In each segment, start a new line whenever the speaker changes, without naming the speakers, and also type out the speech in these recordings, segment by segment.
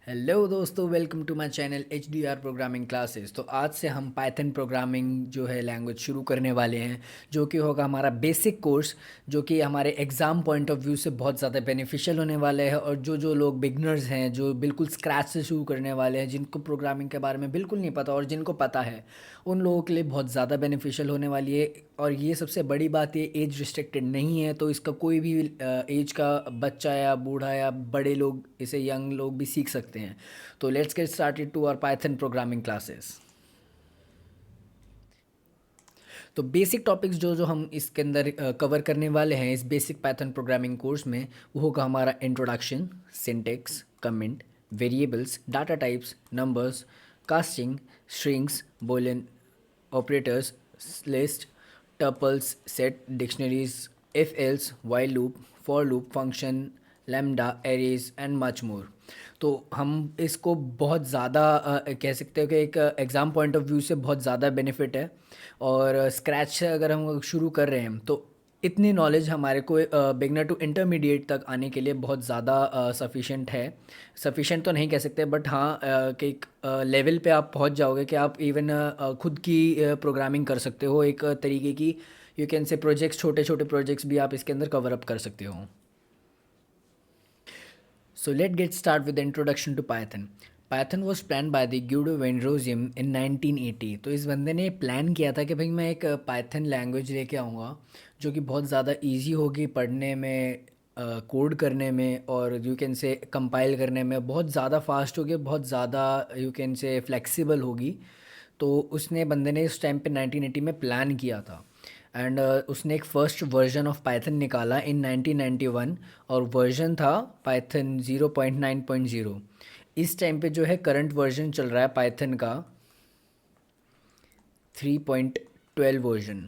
Hello दोस्तों, welcome to my channel H D R programming classes. तो आज से हम पाइथन प्रोग्रामिंग जो है लैंग्वेज शुरू करने वाले हैं, जो कि होगा हमारा बेसिक कोर्स, जो कि हमारे एग्ज़ाम पॉइंट ऑफ व्यू से बहुत ज़्यादा बेनिफिशियल होने वाले हैं। और जो जो लोग बिगनर्स हैं, जो बिल्कुल स्क्रैच से शुरू करने वाले हैं, जिनको प्रोग्रामिंग के बारे में बिल्कुल नहीं पता और जिनको पता है, उन लोगों के लिए बहुत ज़्यादा बेनिफिशियल होने वाली है। और ये सबसे बड़ी बात, ये एज रिस्ट्रिक्टेड नहीं है, तो इसका कोई भी एज का बच्चा या बूढ़ा या बड़े लोग, इसे यंग लोग भी सीख सकते हैं। तो let's get started to our Python programming classes. तो बेसिक टॉपिक्स जो जो हम इसके अंदर कवर करने वाले हैं इस बेसिक पाइथन प्रोग्रामिंग कोर्स में, वो होगा हमारा introduction, syntax, comment, variables, data types, numbers, casting, strings, boolean operators, list, tuples, set, dictionaries, if else, while loop, for loop, function, lambda, arrays and much more. तो हम इसको बहुत ज़्यादा कह सकते हो कि एक एग्ज़ाम पॉइंट ऑफ व्यू से बहुत ज़्यादा बेनिफिट है। और स्क्रैच से अगर हम शुरू कर रहे हैं तो इतनी नॉलेज हमारे को बिगनर टू इंटरमीडिएट तक आने के लिए बहुत ज़्यादा सफिशिएंट है। सफिशिएंट तो नहीं कह सकते, बट हाँ कि एक लेवल पे आप पहुंच जाओगे कि आप इवन खुद की प्रोग्रामिंग कर सकते हो, एक तरीके की यू कैन से प्रोजेक्ट्स, छोटे छोटे प्रोजेक्ट्स भी आप इसके अंदर कवर अप कर सकते हो। So let's get start with the introduction to Python. Python was planned by the Guido van Rossum in 1980। तो इस बंदे ने प्लान किया था कि भाई मैं एक पाइथन लैंग्वेज लेके आऊँगा जो कि बहुत ज़्यादा इजी होगी पढ़ने में, कोड करने में, और यू कैन से कंपाइल करने में बहुत ज़्यादा फास्ट होगी, बहुत ज़्यादा यू कैन से फ्लेक्सिबल होगी। तो उसने बंदे ने उस टाइम पे 1980 में प्लान किया था। एंड उसने एक फ़र्स्ट वर्जन ऑफ पाइथन निकाला इन 1991, और वर्जन था पाइथन 0.9.0। इस टाइम पे जो है करंट वर्जन चल रहा है पाइथन का 3.12 वर्जन।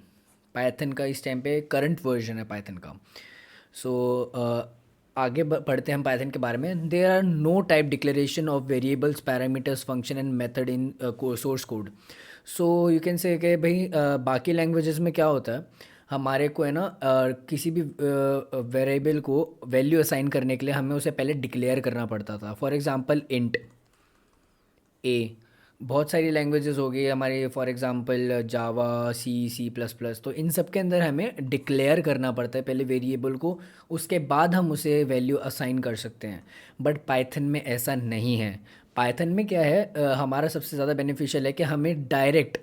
पाइथन का इस टाइम पे करंट वर्जन है पाइथन का। सो आगे पढ़ते हैं हम पाइथन के बारे में। There are no type declaration of variables, parameters, function and method in source code. So you can say कि भाई बाकी लैंग्वेजेस में क्या होता है, हमारे को है ना किसी भी वेरिएबल को वैल्यू असाइन करने के लिए हमें उसे पहले डिक्लेयर करना पड़ता था। For example int A. बहुत सारी लैंग्वेजेस हो गई हमारे, for example Java, C, C plus plus. तो इन सब के अंदर हमें डिक्लेयर करना पड़ता है पहले वेरिएबल को, उसके बाद हम उसे वैल्यू असाइन कर सकते हैं। बट पाइथन में ऐसा नहीं है। पाइथन में क्या है, हमारा सबसे ज़्यादा बेनिफिशियल है कि हमें डायरेक्ट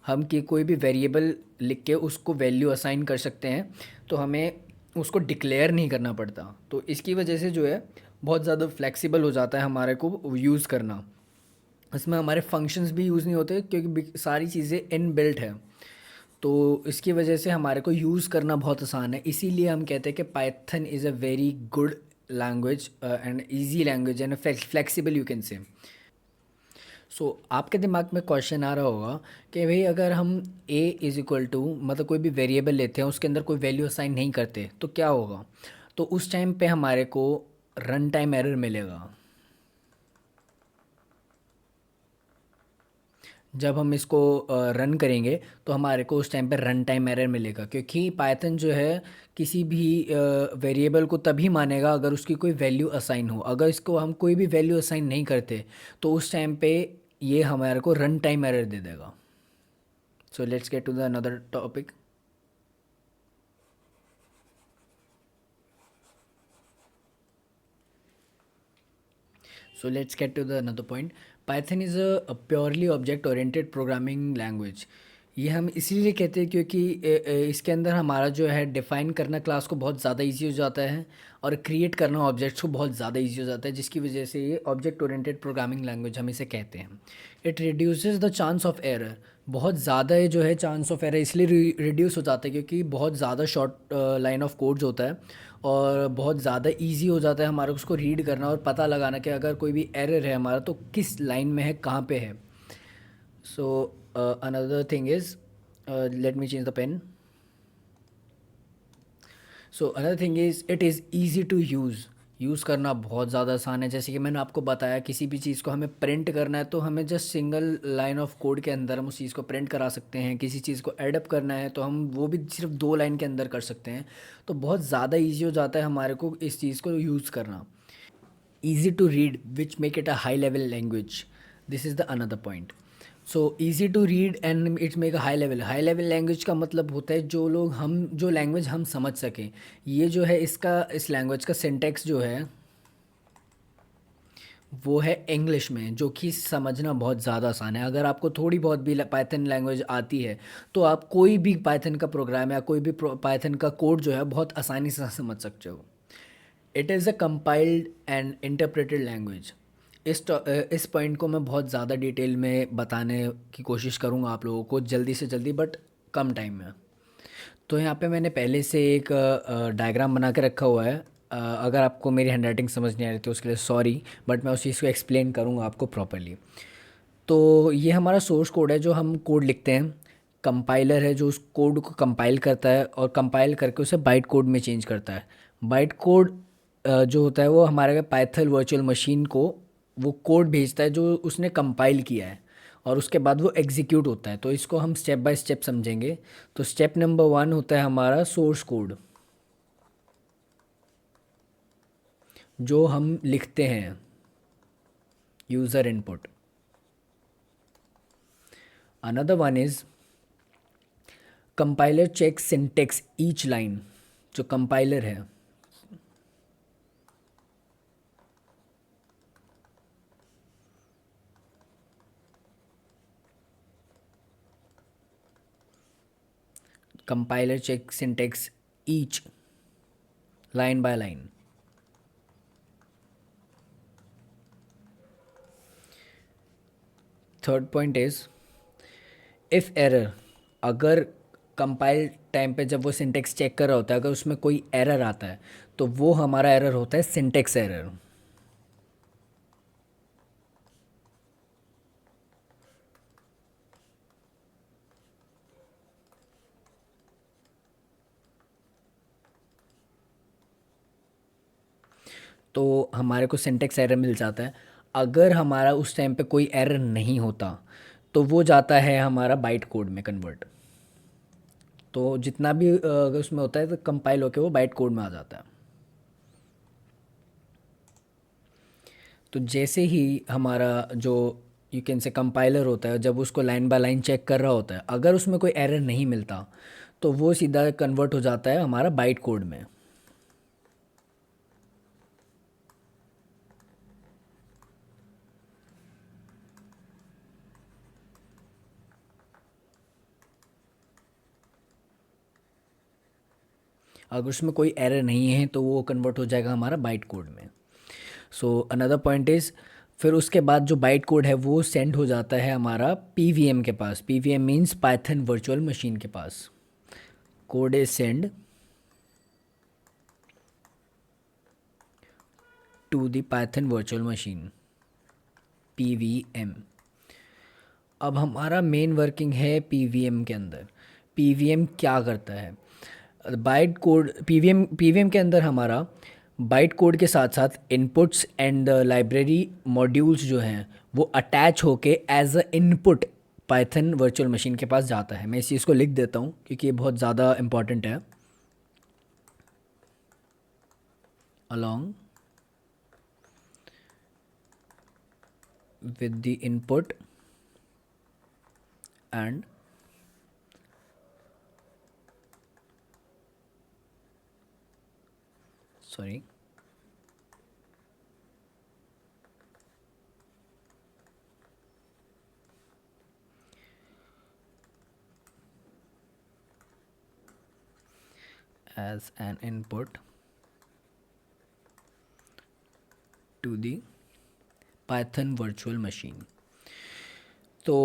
हम कि कोई भी वेरिएबल लिख के उसको वैल्यू असाइन कर सकते हैं। तो हमें उसको डिक्लेयर नहीं करना पड़ता। तो इसकी वजह से जो है बहुत ज़्यादा फ्लेक्सिबल हो जाता है हमारे को यूज़ करना। इसमें हमारे फंक्शंस भी यूज़ नहीं होते क्योंकि सारी चीज़ें इन बिल्ट है। तो इसकी वजह से हमारे को यूज़ करना बहुत आसान है। इसीलिए हम कहते हैं कि Python is a very good language and easy language and flexible you can say. So आपके दिमाग में क्वेश्चन आ रहा होगा कि भाई अगर हम ए इज़ इक्वल टू मतलब कोई भी वेरिएबल लेते हैं, उसके अंदर कोई वैल्यू असाइन नहीं करते तो क्या होगा। तो उस टाइम पे हमारे को रन टाइम एरर मिलेगा। जब हम इसको रन करेंगे तो हमारे को उस टाइम पे रन टाइम एरर मिलेगा, क्योंकि पाइथन जो है किसी भी वेरिएबल को तभी मानेगा अगर उसकी कोई वैल्यू असाइन हो। अगर इसको हम कोई भी वैल्यू असाइन नहीं करते तो उस टाइम पे ये हमारे को रन टाइम एरर दे देगा। So let's get to the another topic. So let's get to the another point. Python is a purely object oriented programming language। ये हम इसीलिए कहते हैं क्योंकि इसके अंदर हमारा जो है डिफ़ाइन करना क्लास को बहुत ज़्यादा इजी हो जाता है, और क्रिएट करना ऑब्जेक्ट्स को बहुत ज़्यादा इजी हो जाता है, जिसकी वजह से ये ऑब्जेक्ट ओरिएंटेड प्रोग्रामिंग लैंग्वेज हम इसे कहते हैं। It reduces the chance of error. बहुत ज़्यादा ये जो है चांस ऑफ एरर इसलिए रिड्यूस हो जाता है क्योंकि बहुत ज़्यादा शॉर्ट लाइन ऑफ कोड्स होता है, और बहुत ज़्यादा इजी हो जाता है हमारे को उसको रीड करना और पता लगाना कि अगर कोई भी एरर है हमारा तो किस लाइन में है, कहाँ पे है। So another thing is, let me change the pen. So another thing is it is easy to use करना बहुत ज़्यादा आसान है। जैसे कि मैंने आपको बताया, किसी भी चीज़ को हमें प्रिंट करना है तो हमें just single line of code के अंदर हम उस चीज़ को प्रिंट करा सकते हैं। किसी चीज़ को एडअप करना है तो हम वो भी सिर्फ 2 लाइन के अंदर कर सकते हैं। तो बहुत ज़्यादा ईजी हो जाता है हमारे को इस चीज़ को यूज़ करना। easy to read, which make it a high level language. This is the another point. So easy to read and it make a high level language का मतलब होता है जो लोग हम जो लैंग्वेज हम समझ सकें. ये जो है इसका इस लैंग्वेज का सिंटेक्स जो है वो है इंग्लिश में, जो कि समझना बहुत ज़्यादा आसान है. अगर आपको थोड़ी बहुत भी पाइथन लैंग्वेज आती है तो आप कोई भी पाइथन का प्रोग्राम या कोई भी पाइथन का कोड जो है बहुत आसानी से समझ सकते हो. It is a compiled and interpreted language. इस पॉइंट को मैं बहुत ज़्यादा डिटेल में बताने की कोशिश करूँगा आप लोगों को जल्दी से जल्दी, बट कम टाइम में. तो यहाँ पे मैंने पहले से एक डायग्राम बना के रखा हुआ है. अगर आपको मेरी हैंडराइटिंग समझ नहीं आ रही तो उसके लिए सॉरी, बट मैं उस चीज़ को एक्सप्लेन करूँगा आपको प्रॉपरली. तो ये हमारा सोर्स कोड है जो हम कोड लिखते हैं. कंपाइलर है जो उस कोड को कंपाइल करता है और कंपाइल करके उसे बाइट कोड में चेंज करता है. बाइट कोड जो होता है वो हमारे पाइथन वर्चुअल मशीन को वो कोड भेजता है जो उसने कंपाइल किया है, और उसके बाद वो एग्जीक्यूट होता है. तो इसको हम स्टेप बाय स्टेप समझेंगे. तो स्टेप नंबर 1 होता है हमारा सोर्स कोड जो हम लिखते हैं, user input. Another one is compiler check syntax each line. जो कंपाइलर है compiler check syntax each line by line. Third point is if error. अगर कंपाइल टाइम पे जब वो सिंटेक्स चेक कर रहा होता है अगर उसमें कोई एरर आता है तो वो हमारा एरर होता है सिंटेक्स एरर. तो हमारे को सिंटेक्स एरर मिल जाता है. अगर हमारा उस टाइम पे कोई एरर नहीं होता तो वो जाता है हमारा बाइट कोड में कन्वर्ट. तो जितना भी अगर उसमें होता है तो कंपाइल होके वो बाइट कोड में आ जाता है. तो जैसे ही हमारा जो यू कैन से कंपाइलर होता है जब उसको लाइन बाय लाइन चेक कर रहा होता है अगर उसमें कोई एरर नहीं मिलता तो वो सीधा कन्वर्ट हो जाता है हमारा बाइट कोड में. अगर उसमें कोई एरर नहीं है तो वो कन्वर्ट हो जाएगा हमारा बाइट कोड में. सो अनदर पॉइंट इज़ फिर उसके बाद जो बाइट कोड है वो सेंड हो जाता है हमारा पीवीएम के पास. PVM means Python virtual machine के पास. Code is send to the Python virtual machine PVM. अब हमारा मेन वर्किंग है पीवीएम के अंदर. पीवीएम क्या करता है? बाइट कोड पीवीएम के अंदर हमारा बाइट कोड के साथ साथ इनपुट्स एंड लाइब्रेरी मॉड्यूल्स जो हैं वो अटैच होके as a input Python virtual machine के पास जाता है. मैं इस चीज़ को लिख देता हूँ क्योंकि ये बहुत ज़्यादा इम्पॉर्टेंट है. Along with the input and sorry as an input to the Python virtual machine. तो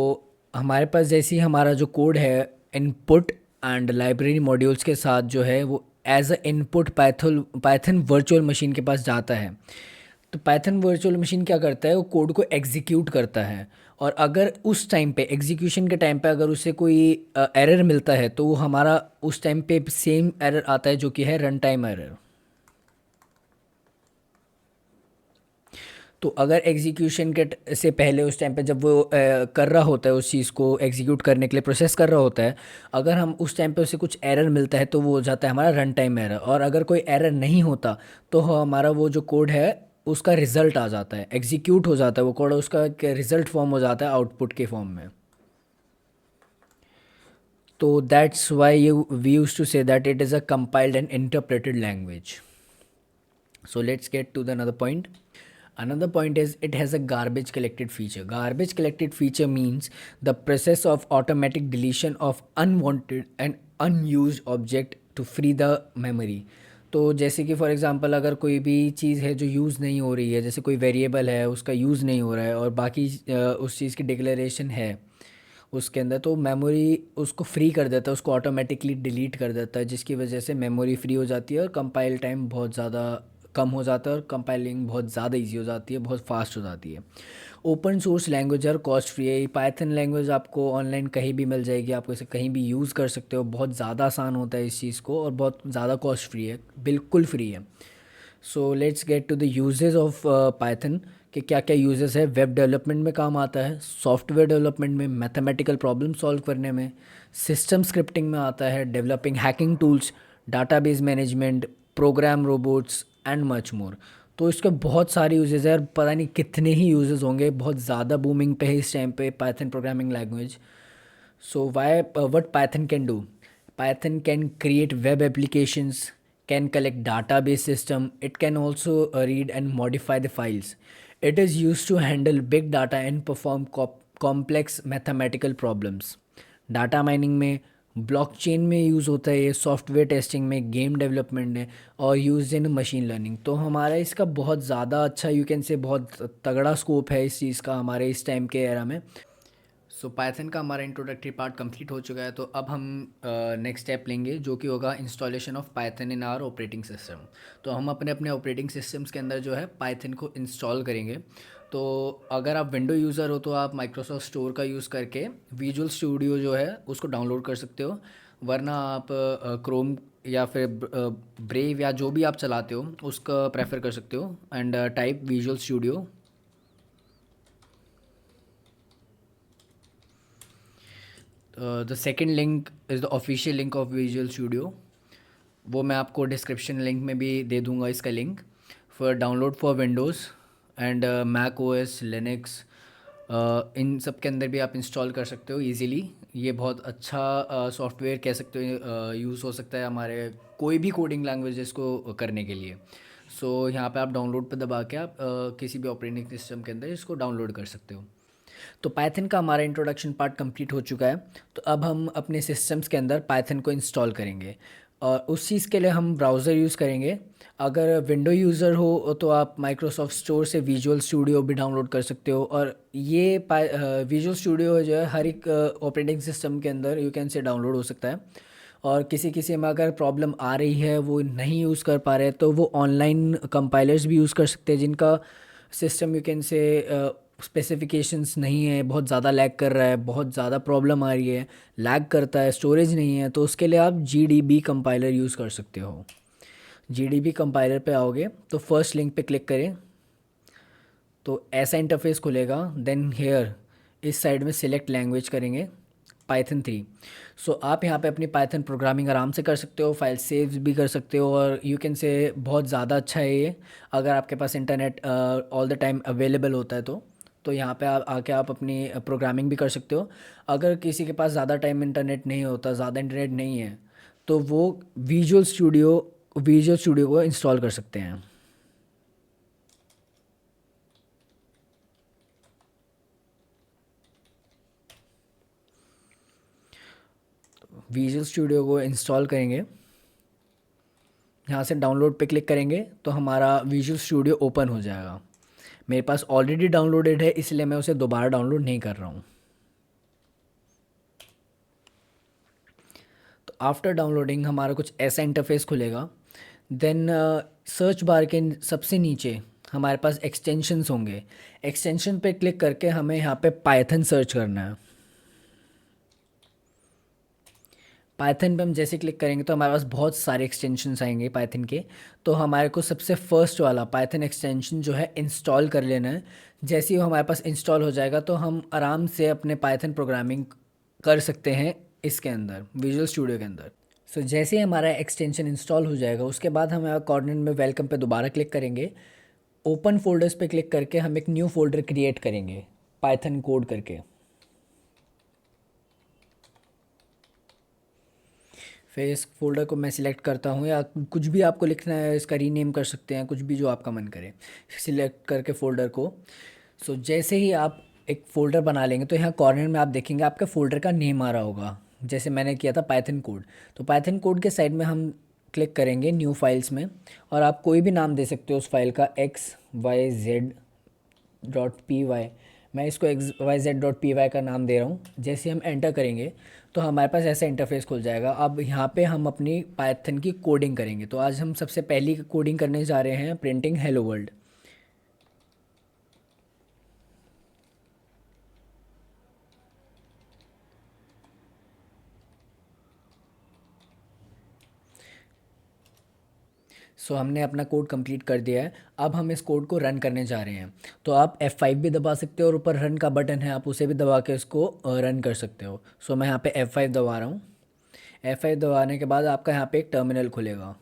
हमारे पास जैसे ही हमारा जो कोड है इनपुट एंड लाइब्रेरी मॉड्यूल्स के साथ जो है वो as a input Python virtual machine के पास जाता है. तो पाइथन वर्चुअल मशीन क्या करता है वो कोड को एग्जीक्यूट करता है. और अगर उस टाइम पे एग्जीक्यूशन के टाइम पे अगर उसे कोई एरर मिलता है तो वो हमारा उस टाइम पे सेम एरर आता है जो कि है रन टाइम एरर. तो अगर एग्जीक्यूशन के से पहले उस टाइम पे जब वो कर रहा होता है उस चीज़ को एग्जीक्यूट करने के लिए प्रोसेस कर रहा होता है अगर हम उस टाइम पे उसे कुछ एरर मिलता है तो वो हो जाता है हमारा रन टाइम एरर. और अगर कोई एरर नहीं होता तो हमारा वो जो कोड है उसका रिज़ल्ट आ जाता है, एग्जीक्यूट हो जाता है वो कोड, उसका रिज़ल्ट फॉर्म हो जाता है आउटपुट के फॉर्म में। तो that's why you we use to say that it is a compiled and interpreted language. So let's get to the another point. Another point is it has a garbage collected feature. Garbage collected feature means the process of automatic deletion of unwanted and unused object to free the memory. तो जैसे कि for example अगर कोई भी चीज़ है जो use नहीं हो रही है, जैसे कोई वेरिएबल है उसका यूज़ नहीं हो रहा है और बाकी उस चीज़ की डिक्लेरेशन है उसके अंदर, तो मेमोरी उसको फ्री कर देता है, उसको ऑटोमेटिकली डिलीट कर देता है, जिसकी वजह से मेमोरी फ्री हो जाती है और कंपाइल टाइम बहुत ज़्यादा कम हो जाता है और कंपाइलिंग बहुत ज़्यादा इजी हो जाती है, बहुत फास्ट हो जाती है. ओपन सोर्स लैंग्वेज और कॉस्ट फ्री है. पाइथन लैंग्वेज आपको ऑनलाइन कहीं भी मिल जाएगी, आपको इसे कहीं भी यूज़ कर सकते हो. बहुत ज़्यादा आसान होता है इस चीज़ को और बहुत ज़्यादा कॉस्ट फ्री है, बिल्कुल फ्री है. So let's get to the uses of Python कि क्या क्या यूजेस है. वेब डेवलपमेंट में काम आता है, सॉफ्टवेयर डेवलपमेंट में, मैथमेटिकल प्रॉब्लम सॉल्व करने में, सिस्टम स्क्रिप्टिंग में आता है, developing hacking tools, database management, program robots and much more. तो इसके बहुत सारे यूजेस है और पता नहीं कितने ही यूजेस होंगे. बहुत ज़्यादा बूमिंग पे है इस टाइम पे Python programming language. So why what Python can do? Python can create web applications, can collect database system. It can also read and modify the files. It is used to handle big data and perform complex mathematical problems. Data mining में, blockchain में use होता है ये, software testing में, game development में और use in machine learning. तो हमारा इसका बहुत ज़्यादा अच्छा, यू कैन से बहुत तगड़ा स्कोप है इस चीज़ का हमारे इस टाइम के एरा में. सो पाइथन का हमारा इंट्रोडक्टरी पार्ट कंप्लीट हो चुका है. तो अब हम नेक्स्ट स्टेप लेंगे जो कि होगा installation of Python in our operating system. तो हम अपने अपने ऑपरेटिंग सिस्टम्स के अंदर जो है पाइथन को इंस्टॉल करेंगे. तो अगर आप विंडो यूज़र हो तो आप माइक्रोसॉफ्ट स्टोर का यूज़ करके विजुअल स्टूडियो जो है उसको डाउनलोड कर सकते हो. वरना आप क्रोम या फिर ब्रेव या जो भी आप चलाते हो उसका प्रेफर कर सकते हो and type visual studio. The second link is the official link of visual studio. वो मैं आपको डिस्क्रिप्शन लिंक में भी दे दूंगा इसका link. For download for Windows and Mac O S Linux, इन सब के अंदर भी आप इंस्टॉल कर सकते हो इजीली. ये बहुत अच्छा सॉफ्टवेयर कह सकते हो, यूज़ हो सकता है हमारे कोई भी कोडिंग लैंग्वेजेस को करने के लिए. सो यहाँ पे आप डाउनलोड पे दबा के आप किसी भी ऑपरेटिंग सिस्टम के अंदर इसको डाउनलोड कर सकते हो. तो पाइथन का हमारा इंट्रोडक्शन पार्ट कंप्लीट हो चुका है. तो अब हम अपने सिस्टम्स के अंदर पाइथन को इंस्टॉल करेंगे और उस चीज़ के लिए हम ब्राउज़र यूज़ करेंगे. अगर विंडो यूज़र हो तो आप माइक्रोसॉफ्ट स्टोर से विजुअल स्टूडियो भी डाउनलोड कर सकते हो. और ये विजुअल स्टूडियो जो है हर एक ऑपरेटिंग सिस्टम के अंदर यू कैन से डाउनलोड हो सकता है. और किसी किसी में अगर प्रॉब्लम आ रही है, वो नहीं यूज़ कर पा रहे हैं, तो वो ऑनलाइन कंपाइलर्स भी यूज़ कर सकते हैं जिनका सिस्टम यू कैन से स्पेसिफिकेशंस नहीं है, बहुत ज़्यादा लैग कर रहा है, बहुत ज़्यादा प्रॉब्लम आ रही है, लैग करता है, स्टोरेज नहीं है, तो उसके लिए आप G D B compiler use कर सकते हो. जी डी बी कंपाइलर पे आओगे तो फर्स्ट लिंक पे क्लिक करें तो ऐसा इंटरफेस खुलेगा. देन हेयर इस साइड में सिलेक्ट लैंग्वेज करेंगे पाइथन 3. सो आप यहाँ पे अपनी पाइथन प्रोग्रामिंग आराम से कर सकते हो, फाइल सेव भी कर सकते हो और यू कैन से बहुत ज़्यादा अच्छा है ये अगर आपके पास internet all the time available होता है तो यहाँ पे आप आके आप अपनी प्रोग्रामिंग भी कर सकते हो. अगर किसी के पास ज़्यादा टाइम इंटरनेट नहीं होता, ज़्यादा इंटरनेट नहीं है, तो वो विजुअल स्टूडियो को इंस्टॉल कर सकते हैं. विजुअल स्टूडियो को इंस्टॉल करेंगे, यहाँ से डाउनलोड पे क्लिक करेंगे तो हमारा विजुअल स्टूडियो ओपन हो जाएगा. मेरे पास ऑलरेडी डाउनलोडेड है इसलिए मैं उसे दोबारा डाउनलोड नहीं कर रहा हूँ. तो आफ्टर डाउनलोडिंग हमारा कुछ ऐसा इंटरफेस खुलेगा. देन सर्च बार के सबसे नीचे हमारे पास एक्सटेंशंस होंगे. एक्सटेंशन पे क्लिक करके हमें यहाँ पे पाइथन सर्च करना है. पाइथन पे हम जैसे क्लिक करेंगे तो हमारे पास बहुत सारे एक्सटेंशंस आएंगे पाइथन के. तो हमारे को सबसे फर्स्ट वाला पाइथन एक्सटेंशन जो है इंस्टॉल कर लेना है. जैसे ही वो हमारे पास इंस्टॉल हो जाएगा तो हम आराम से अपने पाइथन प्रोग्रामिंग कर सकते हैं इसके अंदर, विजुअल स्टूडियो के अंदर. सो जैसे ही हमारा एक्सटेंशन इंस्टॉल हो जाएगा उसके बाद हम कॉर्नर में वेलकम पे दोबारा क्लिक करेंगे ओपन फोल्डर्स पे क्लिक करके हम एक न्यू फोल्डर क्रिएट करेंगे पाइथन कोड करके। फिर इस फोल्डर को मैं सिलेक्ट करता हूँ, या कुछ भी आपको लिखना है इसका रीनेम कर सकते हैं, कुछ भी जो आपका मन करे। सिलेक्ट करके फ़ोल्डर को, सो जैसे ही आप एक फ़ोल्डर बना लेंगे तो यहाँ कॉर्नर में आप देखेंगे आपके फ़ोल्डर का नेम आ रहा होगा, जैसे मैंने किया था पाइथन कोड। तो पाइथन कोड के साइड में हम क्लिक करेंगे न्यू फाइल्स में, और आप कोई भी नाम दे सकते हो उस फाइल का, XYZ.py। मैं इसको XYZ.py का नाम दे रहा हूँ। जैसे हम एंटर करेंगे तो हमारे पास ऐसा इंटरफेस खुल जाएगा। अब यहाँ पे हम अपनी पाइथन की कोडिंग करेंगे। तो आज हम सबसे पहली कोडिंग करने जा रहे हैं, प्रिंटिंग हेलो वर्ल्ड। सो हमने अपना कोड कंप्लीट कर दिया है। अब हम इस कोड को रन करने जा रहे हैं। तो आप F5 भी दबा सकते हो, और ऊपर रन का बटन है, आप उसे भी दबा के इसको रन कर सकते हो। सो मैं यहाँ पे F5 दबा रहा हूँ। F5 दबाने के बाद आपका यहाँ पे एक टर्मिनल खुलेगा,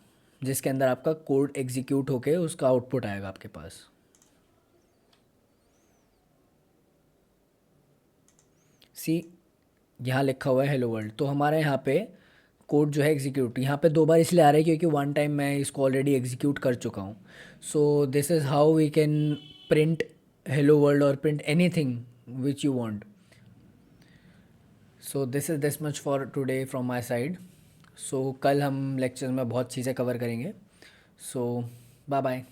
जिसके अंदर आपका कोड एग्जीक्यूट होके उसका आउटपुट आएगा आपके पास। सी, यहाँ लिखा हुआ है हेलो वर्ल्ड। तो हमारे यहाँ पे कोड जो है एग्जीक्यूट यहाँ पे 2 बार इसलिए आ रहा है क्योंकि वन टाइम मैं इसको ऑलरेडी एग्जीक्यूट कर चुका हूँ। So this is how we can print hello world और print anything which you want. So this is this much for today from my side. So कल हम लेक्चर में बहुत चीज़ें कवर करेंगे। So bye bye.